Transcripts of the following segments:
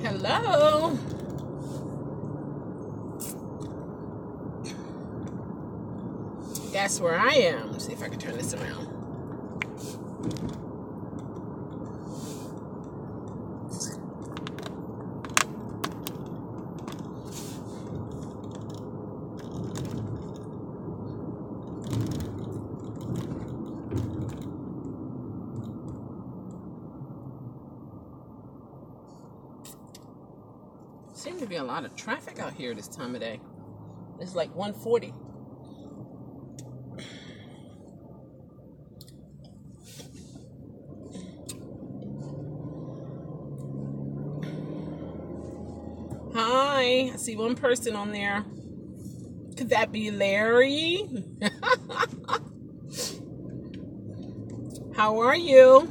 Hello. That's where I am. Let's see if I can turn this around. Seems to be a lot of traffic out here this time of day. It's like 1:40. Hi, I see one person on there. Could that be Larry? How are you?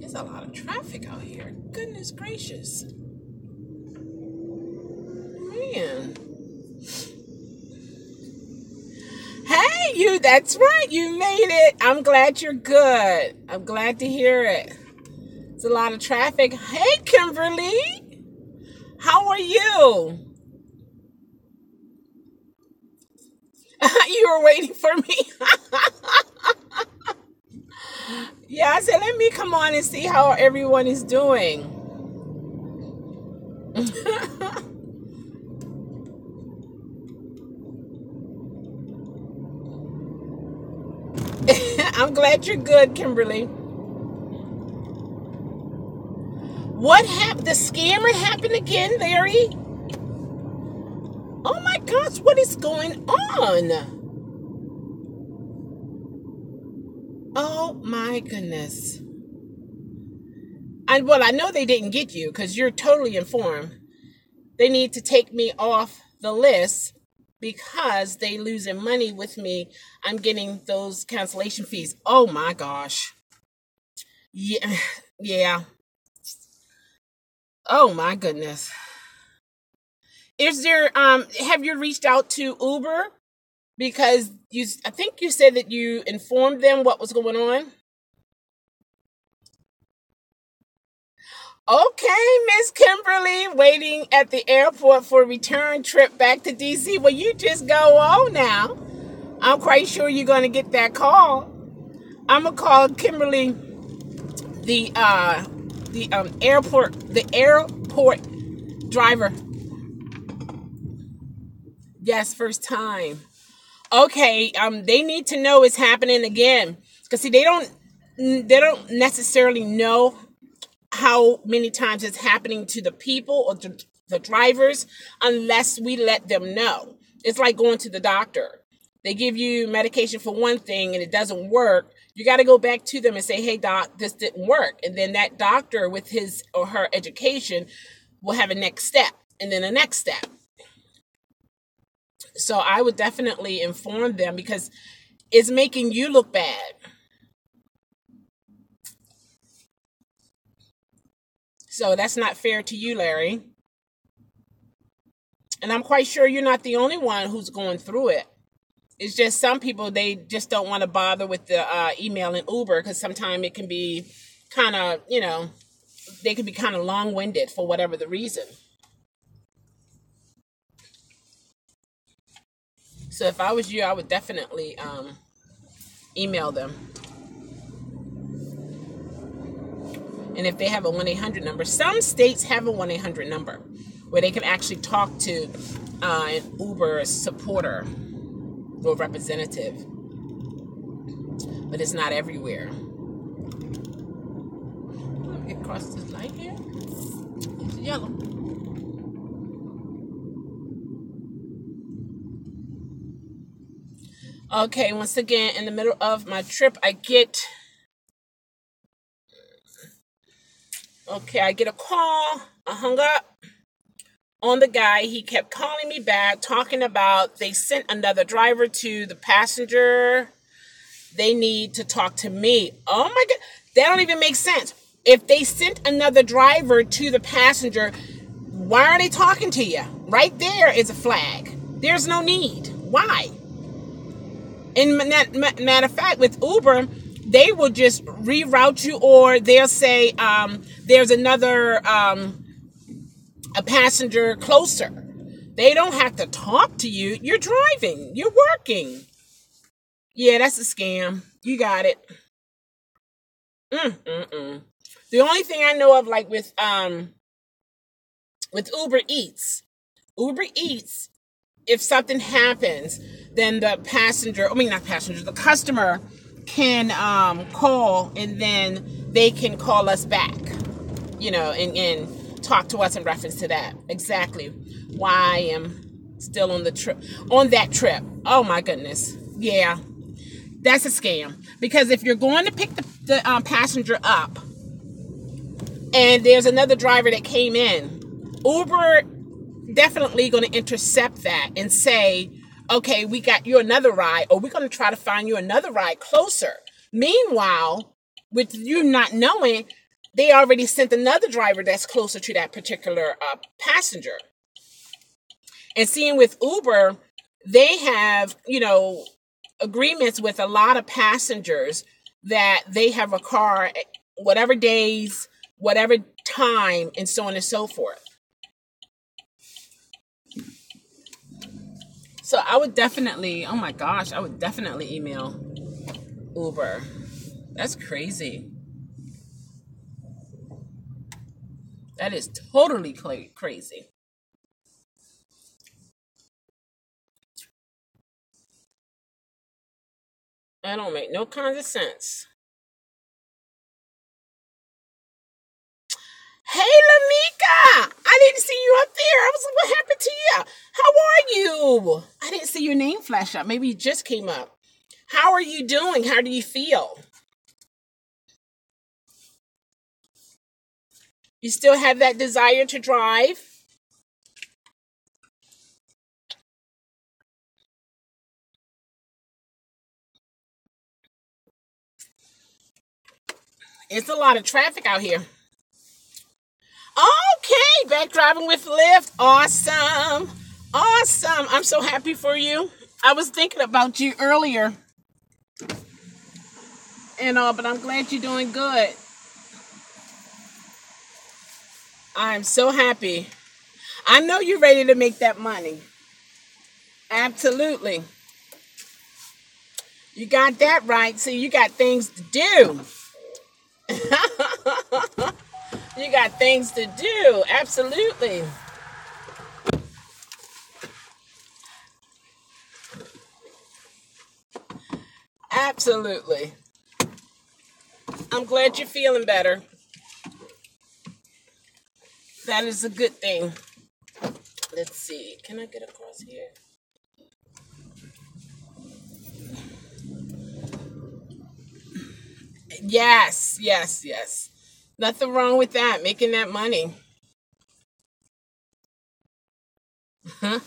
There's a lot of traffic out here. Goodness gracious. Man. Hey, you, that's right. You made it. I'm glad you're good. I'm glad to hear it. It's a lot of traffic. Hey, Kimberly. How are you? You were waiting for me. Yeah, I said, let me come on and see how everyone is doing. I'm glad you're good, Kimberly. What happened? The scammer happened again, Larry? Oh my gosh, what is going on? Oh my goodness. And well, I know they didn't get you because you're totally informed. They need to take me off the list because they losing money with me. I'm getting those cancellation fees. Oh my gosh. Yeah. Yeah. Oh my goodness. Is there have you reached out to Uber? Because I think you said that you informed them what was going on. Okay, Miss Kimberly, waiting at the airport for a return trip back to DC. Well, you just go on now. I'm quite sure you're going to get that call. I'm gonna call Kimberly the airport driver. Yes, first time. Okay, they need to know it's happening again because see, they don't necessarily know how many times it's happening to the people or the drivers unless we let them know. It's like going to the doctor. They give you medication for one thing and it doesn't work. You got to go back to them and say, hey, doc, this didn't work. And then that doctor with his or her education will have a next step and then a next step. So I would definitely inform them because it's making you look bad. So that's not fair to you, Larry. And I'm quite sure you're not the only one who's going through it. It's just some people, they just don't want to bother with the email and Uber because sometimes it can be kind of, they can be kind of long-winded for whatever the reason. So if I was you, I would definitely email them. And if they have a 1-800 number, some states have a 1-800 number where they can actually talk to an Uber supporter or representative. But it's not everywhere. Let me get across this line here. It's yellow. Okay, once again, in the middle of my trip, I get a call. I hung up on the guy. He kept calling me back, talking about they sent another driver to the passenger. They need to talk to me. Oh my God, that don't even make sense. If they sent another driver to the passenger, why are they talking to you? Right there is a flag. There's no need. Why? And matter of fact, with Uber, they will just reroute you, or they'll say there's another a passenger closer. They don't have to talk to you. You're driving. You're working. Yeah, that's a scam. You got it. Mm-mm-mm. The only thing I know of, like with Uber Eats, if something happens, then the customer can call, and then they can call us back, and talk to us in reference to that. Exactly why I am still on that trip. Oh my goodness. Yeah, that's a scam. Because if you're going to pick the passenger up, and there's another driver that came in, Uber definitely going to intercept that and say, okay, we got you another ride, or we're going to try to find you another ride closer. Meanwhile, with you not knowing, they already sent another driver that's closer to that particular passenger. And seeing with Uber, they have, agreements with a lot of passengers that they have a car whatever days, whatever time, and so on and so forth. So I would definitely, oh my gosh, I would definitely email Uber. That's crazy. That is totally crazy. That don't make no kind of sense. Hey, Lamika! I didn't see you up there. I was like, what happened to you? How are you? I didn't see your name flash up. Maybe you just came up. How are you doing? How do you feel? You still have that desire to drive? It's a lot of traffic out here. Okay, back driving with Lyft. Awesome. Awesome. I'm so happy for you. I was thinking about you earlier. But I'm glad you're doing good. I'm so happy. I know you're ready to make that money. Absolutely. You got that right. See, you got things to do. You got things to do. Absolutely. Absolutely. I'm glad you're feeling better. That is a good thing. Let's see. Can I get across here? Yes, yes, yes. Nothing wrong with that. Making that money. Oh,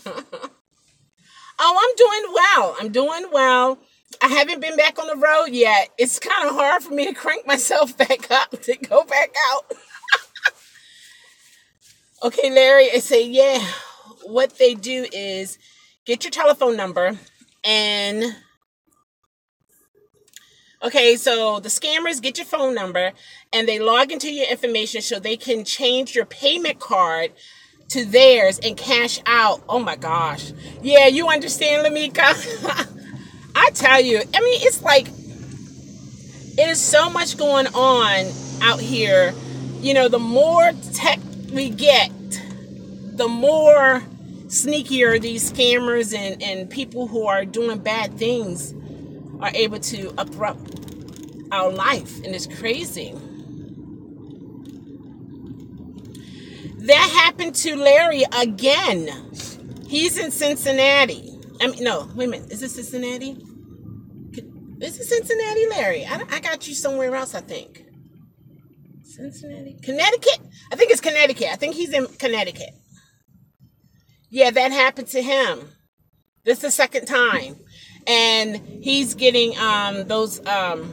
I'm doing well. I'm doing well. I haven't been back on the road yet. It's kind of hard for me to crank myself back up to go back out. Okay, Larry, I say, yeah. What they do is get your telephone number and okay, so the scammers get your phone number and they log into your information so they can change your payment card to theirs and cash out. Oh my gosh. Yeah, you understand, Lamika? I tell you, I mean, it's like, it is so much going on out here. The more tech we get, the more sneakier these scammers and people who are doing bad things are able to abrupt our life. And it's crazy. That happened to Larry again. He's in Cincinnati. No, wait a minute. Is it Cincinnati? Is it Cincinnati, Larry? I got you somewhere else, I think. Cincinnati? Connecticut? I think it's Connecticut. I think he's in Connecticut. Yeah, that happened to him. This is the second time. And he's getting the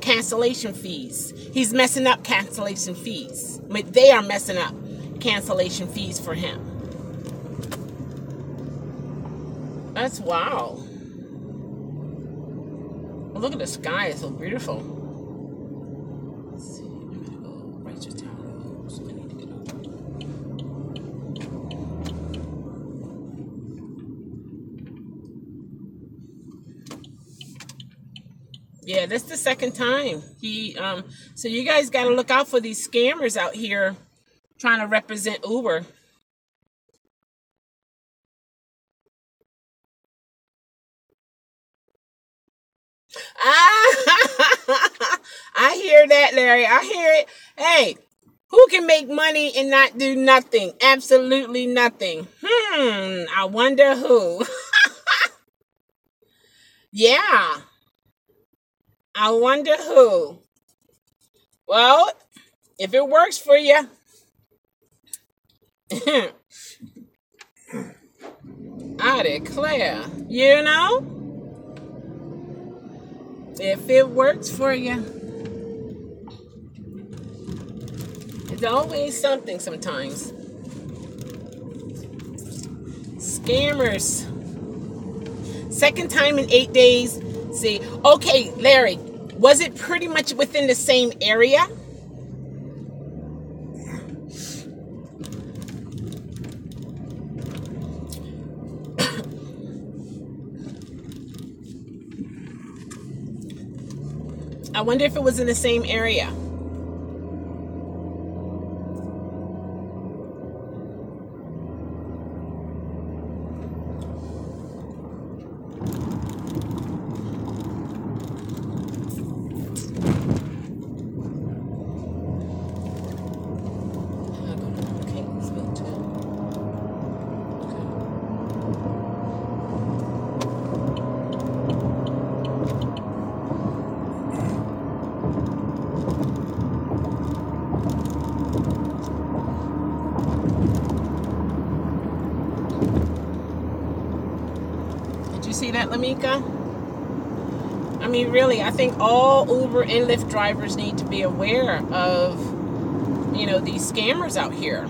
cancellation fees. He's messing up cancellation fees. They are messing up cancellation fees for him. That's wow. Oh, look at the sky, it's so beautiful. Let's see, I gotta go right to town. So I need to get up. Yeah, that's the second time. So you guys gotta look out for these scammers out here trying to represent Uber. Ah, I hear that, Larry. I hear it. Hey, who can make money and not do nothing? Absolutely nothing. I wonder who. Yeah, I wonder who. Well, if it works for you, I declare, if it works for you, it's always something sometimes. Scammers. Second time in 8 days. See, okay, Larry, was it pretty much within the same area? I wonder if it was in the same area. Did you see that, Lamika? I mean, really, I think all Uber and Lyft drivers need to be aware of, these scammers out here.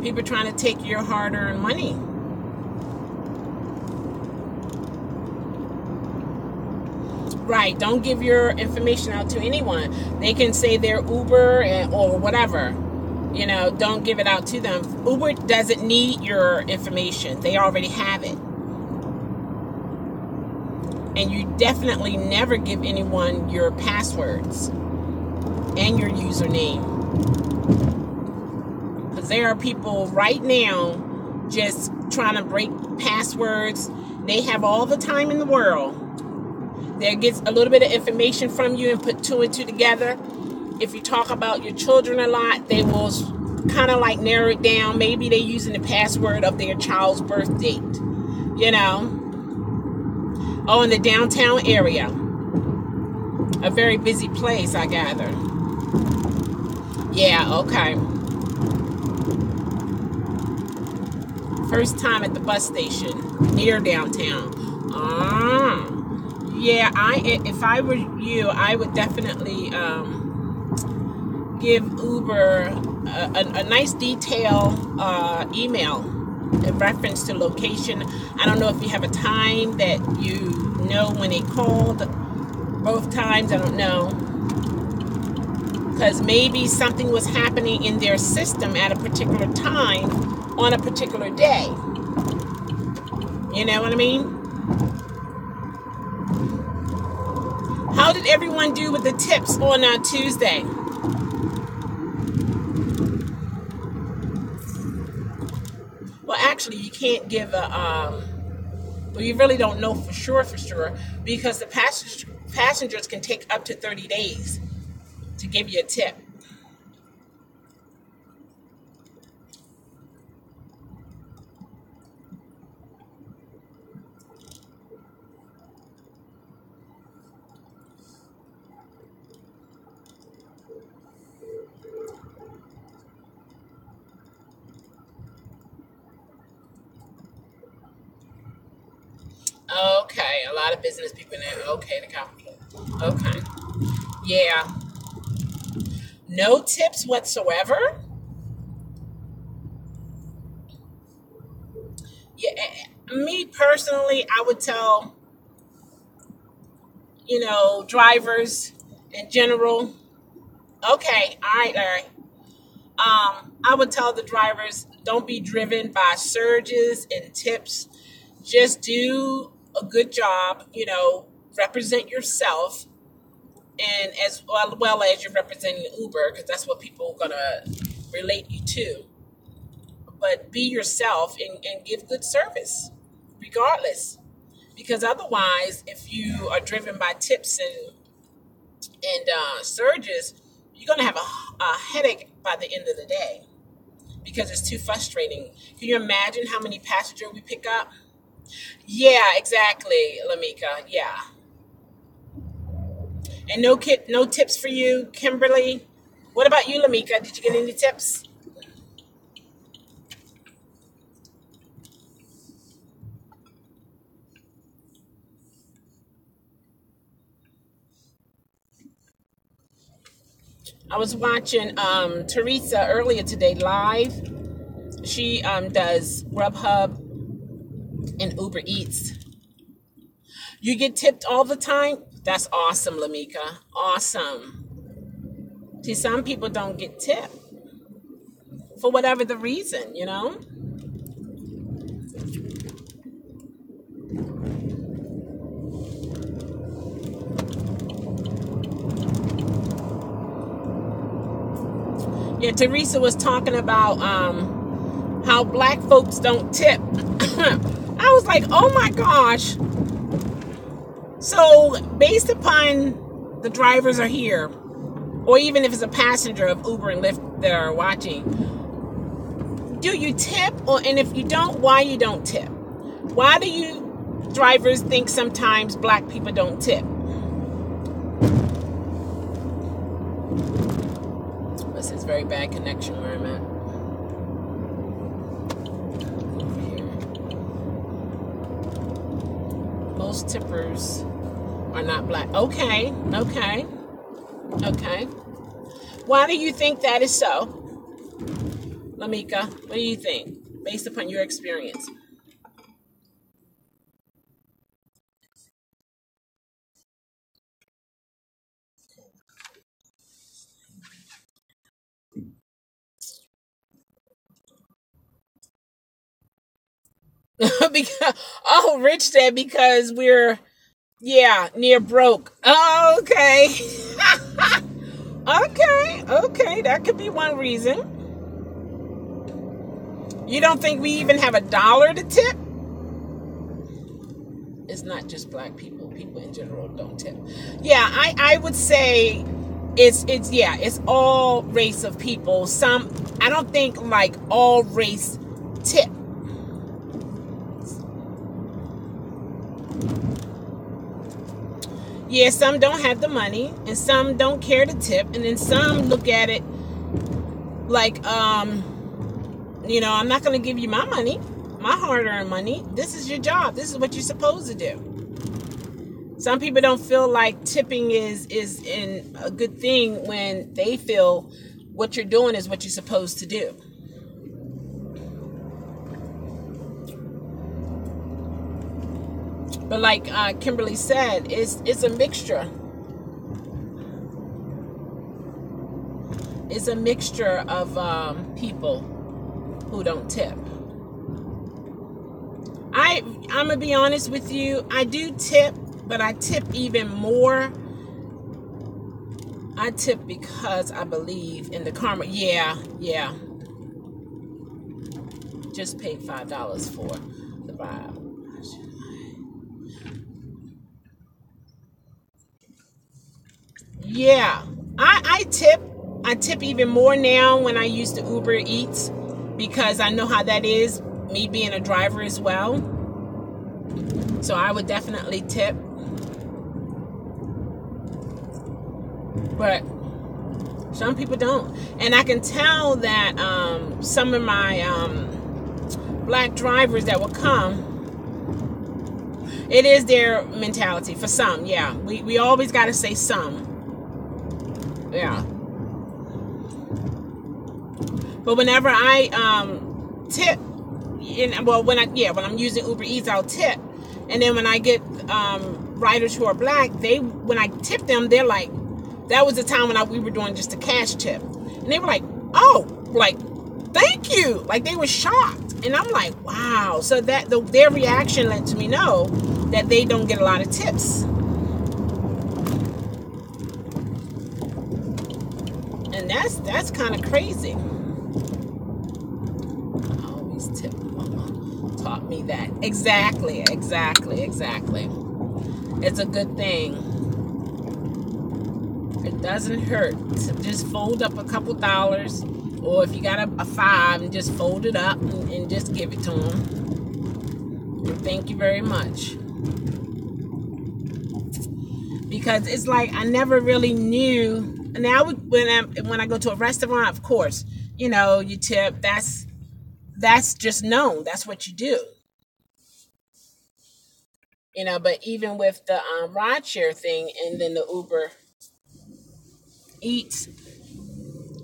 People trying to take your hard-earned money. Right, don't give your information out to anyone. They can say they're Uber or whatever. Don't give it out to them. Uber doesn't need your information. They already have it. And you definitely never give anyone your passwords and your username. Because there are people right now just trying to break passwords. They have all the time in the world. They get a little bit of information from you and put two and two together. If you talk about your children a lot, they will kind of like narrow it down. Maybe they're using the password of their child's birth date. Oh, in the downtown area. A very busy place, I gather. Yeah, okay. First time at the bus station near downtown. Yeah, if I were you, I would definitely give Uber a nice detailed email in reference to location. I don't know if you have a time that when they called. Both times, I don't know. Because maybe something was happening in their system at a particular time on a particular day. You know what I mean? How did everyone do with the tips on Tuesday? Well, actually, you can't give you really don't know for sure, because the passengers can take up to 30 days to give you a tip. Okay, a lot of business people there. Okay, the capital. Okay. Yeah. No tips whatsoever? Yeah, me personally, I would tell, drivers in general. Okay, all right, Larry. I would tell the drivers, don't be driven by surges and tips. Just do a good job, represent yourself, and as well as you're representing Uber, because that's what people are gonna relate you to. But be yourself and give good service, regardless. Because otherwise, if you are driven by tips and surges, you're gonna have a headache by the end of the day because it's too frustrating. Can you imagine how many passengers we pick up? Yeah, exactly, Lamika. Yeah. And no tips for you, Kimberly. What about you, Lamika? Did you get any tips? I was watching Teresa earlier today live. She does Grubhub and Uber Eats. You get tipped all the time? That's awesome, Lamika. Awesome. See, some people don't get tipped for whatever the reason. Yeah, Teresa was talking about how black folks don't tip. I was like, oh my gosh. So, based upon the drivers are here, or even if it's a passenger of Uber and Lyft that are watching, do you tip? And if you don't, why you don't tip? Why do you drivers think sometimes black people don't tip? This is very bad connection where I'm at. Over here. Most tippers are not black. Okay. Why do you think that is so? Lamika, what do you think, based upon your experience? Because Rich said because we're near broke. Oh, okay. Okay, that could be one reason. You don't think we even have a dollar to tip? It's not just black people. People in general don't tip. Yeah, I would say it's all race of people. Some, I don't think like all race tip. Yeah, some don't have the money and some don't care to tip, and then some look at it like I'm not going to give you my money, my hard-earned money. This is your job. This is what you're supposed to do. Some people don't feel like tipping is in a good thing when they feel what you're doing is what you're supposed to do. But like Kimberly said, it's a mixture. It's a mixture of people who don't tip. I'm gonna be honest with you. I do tip, but I tip even more. I tip because I believe in the karma. Yeah. Just paid $5 for the vibe. Yeah, I tip. I tip even more now when I use the Uber Eats because I know how that is, me being a driver as well. So I would definitely tip. But some people don't. And I can tell that some of my black drivers that will come, it is their mentality for some. Yeah, we always got to say some. Yeah. But whenever I tip, well, when I'm using Uber Eats, I'll tip, and then when I get riders who are black, when I tip them, they're like, that was the time when we were doing just a cash tip, and they were like, oh, like, thank you, like they were shocked, and I'm like, wow. So their reaction lets me know that they don't get a lot of tips, and that's kind of crazy. Always tip, mama taught me that. Exactly. It's a good thing. It doesn't hurt to just fold up a couple dollars, or if you got a $5, and just fold it up and just give it to them. And thank you very much. Because it's like I never really knew. Now when I go to a restaurant, of course, you tip. That's just known. That's what you do. But even with the rideshare thing and then the Uber Eats,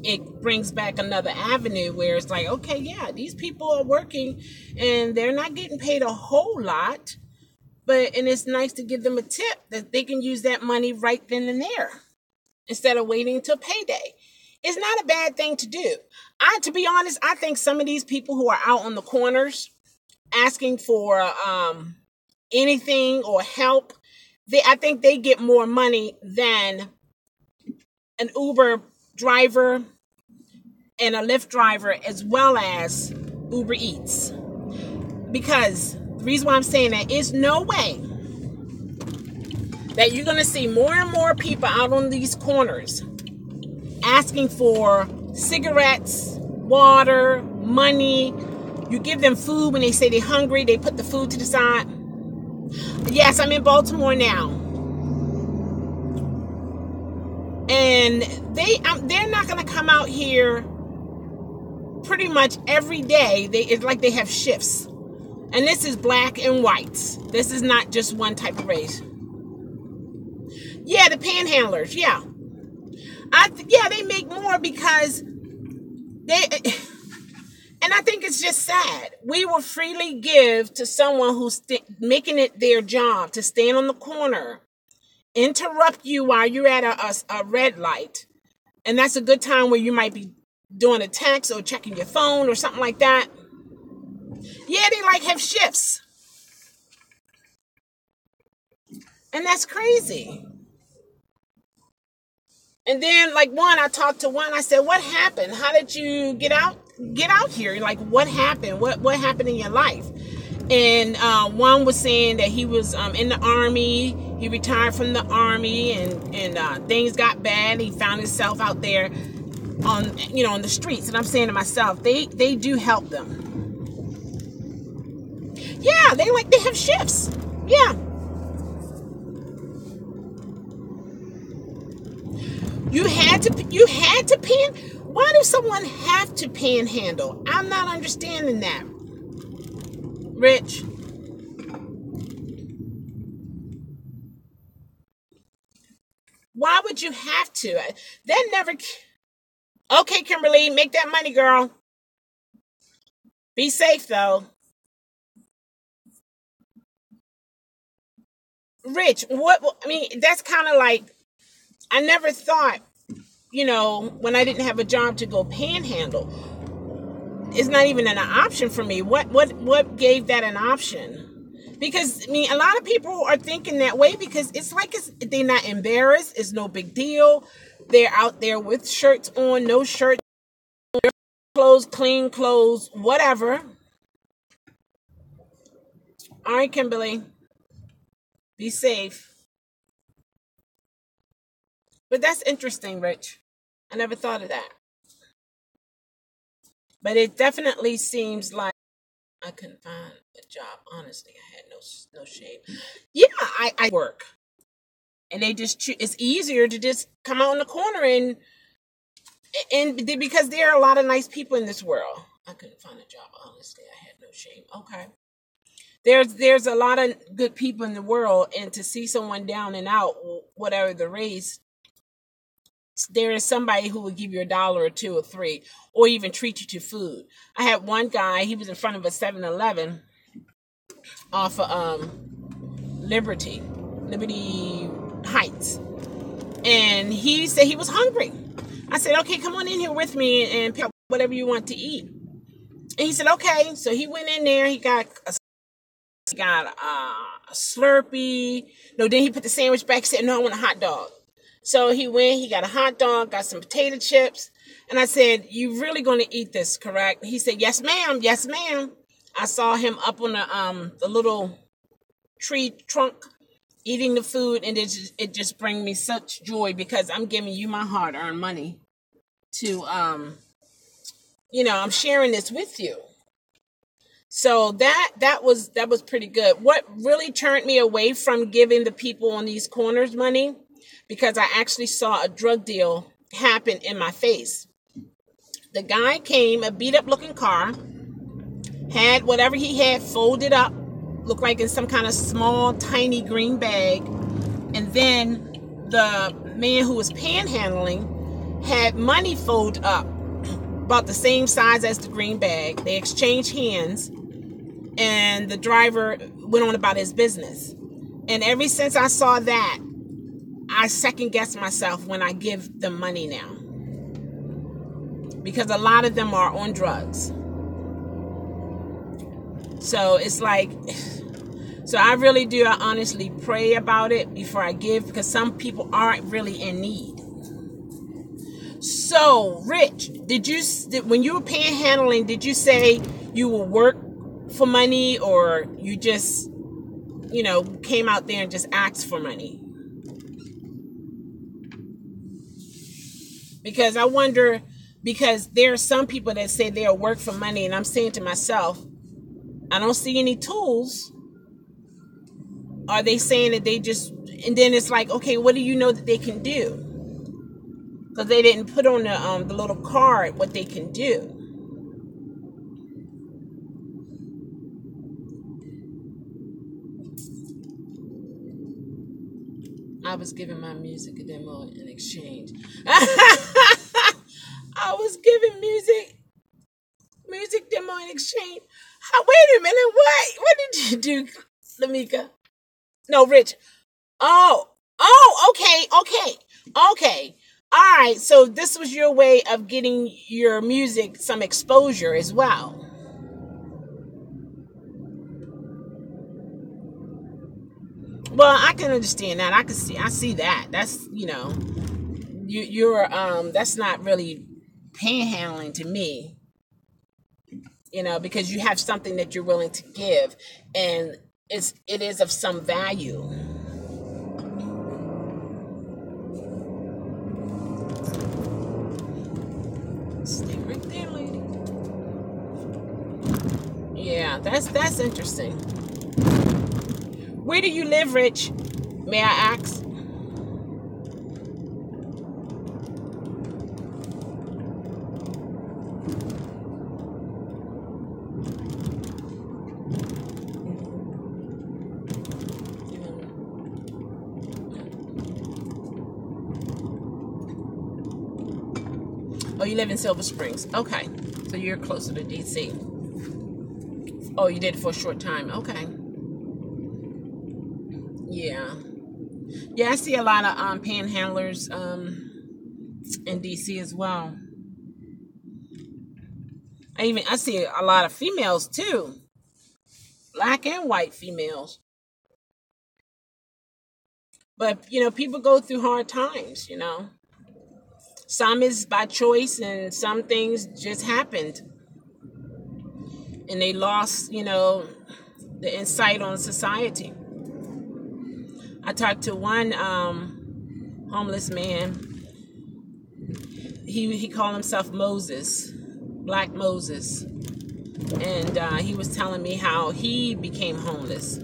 it brings back another avenue where it's like, okay, yeah, these people are working and they're not getting paid a whole lot, and it's nice to give them a tip that they can use that money right then and there instead of waiting until payday. It's not a bad thing to do. To be honest, I think some of these people who are out on the corners asking for anything or help, I think they get more money than an Uber driver and a Lyft driver, as well as Uber Eats. Because the reason why I'm saying that is no way that you're going to see more and more people out on these corners asking for cigarettes, water, money. You give them food when they say they're hungry. They put the food to the side. Yes, I'm in Baltimore now. And they're not going to come out here pretty much every day. It's like they have shifts. And this is black and whites. This is not just one type of race. Yeah, the panhandlers, yeah. They make more because and I think it's just sad. We will freely give to someone who's making it their job to stand on the corner, interrupt you while you're at a red light. And that's a good time where you might be doing a text or checking your phone or something like that. Yeah, they have shifts. And that's crazy. And then I talked to one, I said, what happened? How did you get out here? Like, what happened? What happened in your life? And one was saying that he was in the Army. He retired from the Army, and things got bad. He found himself out there on the streets. And I'm saying to myself, they do help them. Yeah, they have shifts. Yeah. You had to pan. Why does someone have to panhandle? I'm not understanding that. Rich. Why would you have to? That never. Okay, Kimberly, make that money, girl. Be safe though. Rich, what? I mean, that's kind of like, I never thought, when I didn't have a job, to go panhandle. It's not even an option for me. What gave that an option? Because a lot of people are thinking that way because it's like they're not embarrassed. It's no big deal. They're out there with shirts on, no shirt, clothes, clean clothes, whatever. All right, Kimberly, be safe. But that's interesting, Rich. I never thought of that. But it definitely seems like I couldn't find a job. Honestly, I had no shame. Yeah, I work. And they just it's easier to just come out on the corner and because there are a lot of nice people in this world. I couldn't find a job. Honestly, I had no shame. Okay. There's a lot of good people in the world, and to see someone down and out, whatever the race, there is somebody who will give you $1 or two or three, or even treat you to food. I had one guy, he was in front of a 7-Eleven off of Liberty Heights. And he said he was hungry. I said, okay, come on in here with me and pick whatever you want to eat. And he said, okay. So he went in there. He got a Slurpee. No, then he put the sandwich back. He said, no, I want a hot dog. So he went, he got a hot dog, got some potato chips. And I said, you really going to eat this, correct? He said, yes, ma'am. Yes, ma'am. I saw him up on the little tree trunk eating the food, and it just brings me such joy because I'm giving you my hard-earned money to, I'm sharing this with you. So that was pretty good. What really turned me away from giving the people on these corners money, because I actually saw a drug deal happen in my face. The guy came, a beat up looking car, had whatever he had folded up, looked like in some kind of small, tiny green bag. And then the man who was panhandling had money folded up about the same size as the green bag. They exchanged hands, and the driver went on about his business. And ever since I saw that, I second guess myself when I give them money now, because a lot of them are on drugs. So it's like, so I really do, I honestly pray about it before I give, because some people aren't really in need. So, Rich, when you were panhandling, did you say you will work for money, or you just, came out there and just asked for money? Because I wonder, because there are some people that say they'll work for money, and I'm saying to myself, I don't see any tools. Are they saying that they just, and then it's like, okay, what do you know that they can do? Because they didn't put on the little card what they can do. I was giving my music a demo in exchange. I was giving music demo in exchange. Wait a minute, what did you do, Lamika? No, Rich. Oh, okay. All right, so this was your way of getting your music some exposure as well. Well, I can understand that. I see that. That's, you're that's not really panhandling to me. Because you have something that you're willing to give, and it is of some value. Stay right there, lady. Yeah, that's interesting. Where do you live, Rich? May I ask? Oh, you live in Silver Springs. Okay. So you're closer to DC. Oh, you did it for a short time. Okay. Yeah. Yeah, I see a lot of panhandlers in DC as well. I see a lot of females too. Black and white females. But, people go through hard times, Some is by choice, and some things just happened. And they lost, the insight on society. I talked to one homeless man. He called himself Moses, Black Moses. And he was telling me how he became homeless.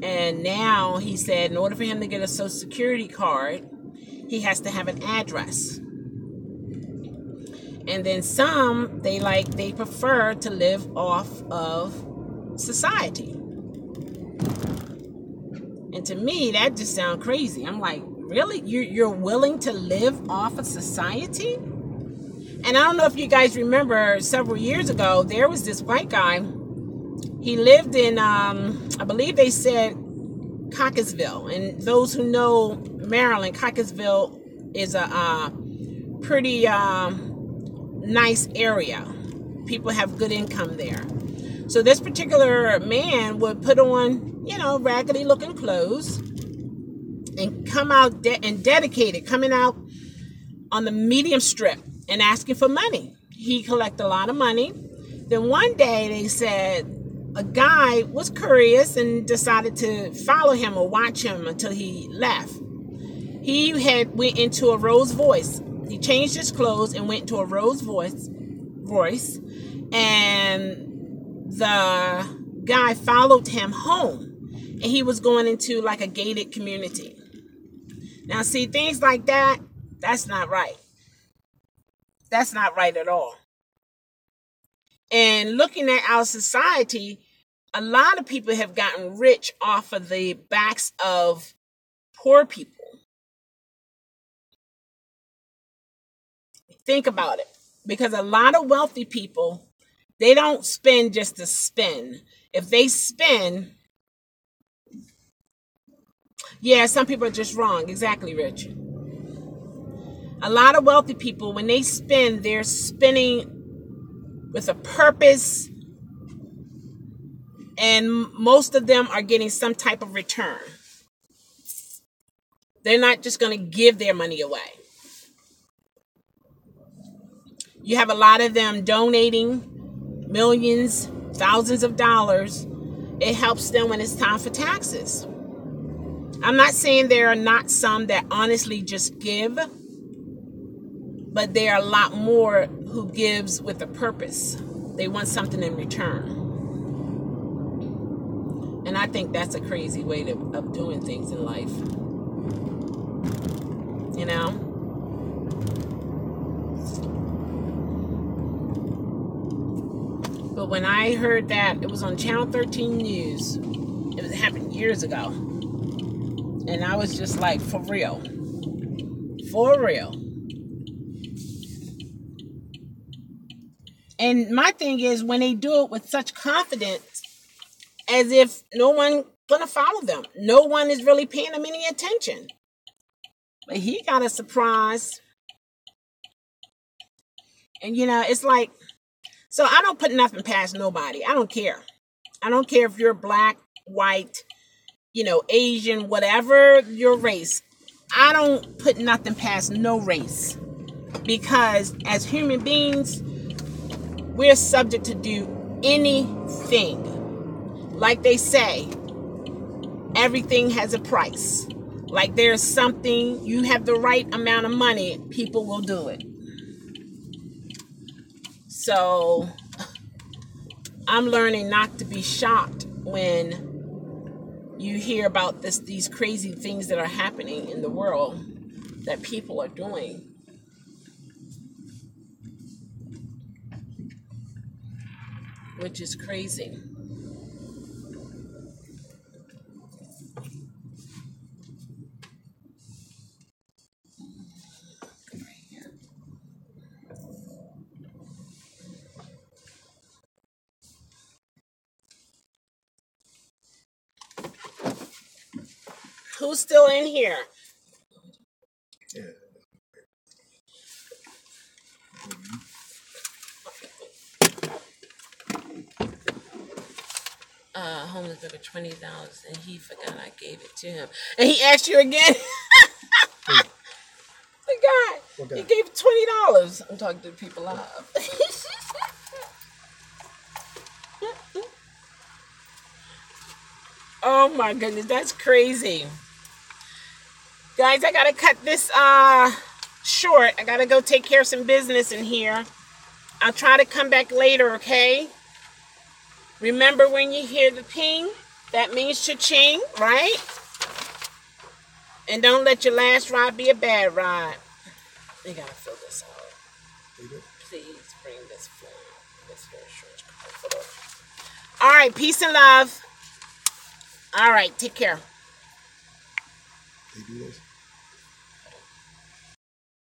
And now he said in order for him to get a Social Security card, he has to have an address. And then some, they prefer to live off of society. And to me, that just sounds crazy. I'm like, Really? You're willing to live off of society? And I don't know if you guys remember, several years ago, there was this white guy. He lived in, I believe they said, Cockeysville. And those who know Maryland, Cockeysville is a pretty nice area. People have good income there. So this particular man would put on, raggedy looking clothes and come out and dedicated, coming out on the medium strip and asking for money. He collected a lot of money. Then one day they said a guy was curious and decided to follow him or watch him until he left. He went into a Rolls Royce. He changed his clothes and went into a Rolls Royce, and the guy followed him home, and he was going into like a gated community. Now, see, things like that, that's not right. That's not right at all. And looking at our society, a lot of people have gotten rich off of the backs of poor people. Think about it. Because a lot of wealthy people, they don't spend just to spend. If they spend, yeah, some people are just wrong. Exactly, Rich. A lot of wealthy people, when they spend, they're spending with a purpose, and most of them are getting some type of return. They're not just going to give their money away. You have a lot of them donating millions, thousands of dollars. It helps them when it's time for taxes. I'm not saying there are not some that honestly just give, but there are a lot more who gives with a purpose. They want something in return. And I think that's a crazy way of doing things in life. But when I heard that, it was on Channel 13 News. It happened years ago. And I was just like, for real. For real. And my thing is, when they do it with such confidence, as if no one gonna follow them. No one is really paying them any attention. But he got a surprise. And it's like, so I don't put nothing past nobody. I don't care. I don't care if you're black, white, Asian, whatever your race. I don't put nothing past no race. Because as human beings, we're subject to do anything. Like they say, everything has a price. Like there's something, you have the right amount of money, people will do it. So I'm learning not to be shocked when you hear about these crazy things that are happening in the world that people are doing. Which is crazy. Who's still in here? Yeah. Homeless took $20 and he forgot I gave it to him. And he asked you again? The guy. He gave $20. I'm talking to the people live. Oh my goodness, that's crazy. Guys, I gotta cut this short. I gotta go take care of some business in here. I'll try to come back later, okay? Remember, when you hear the ping, that means cha-ching, right? And don't let your last ride be a bad ride. You gotta fill this out. Please bring this form. This insurance card. All right, peace and love. All right, take care. They do this.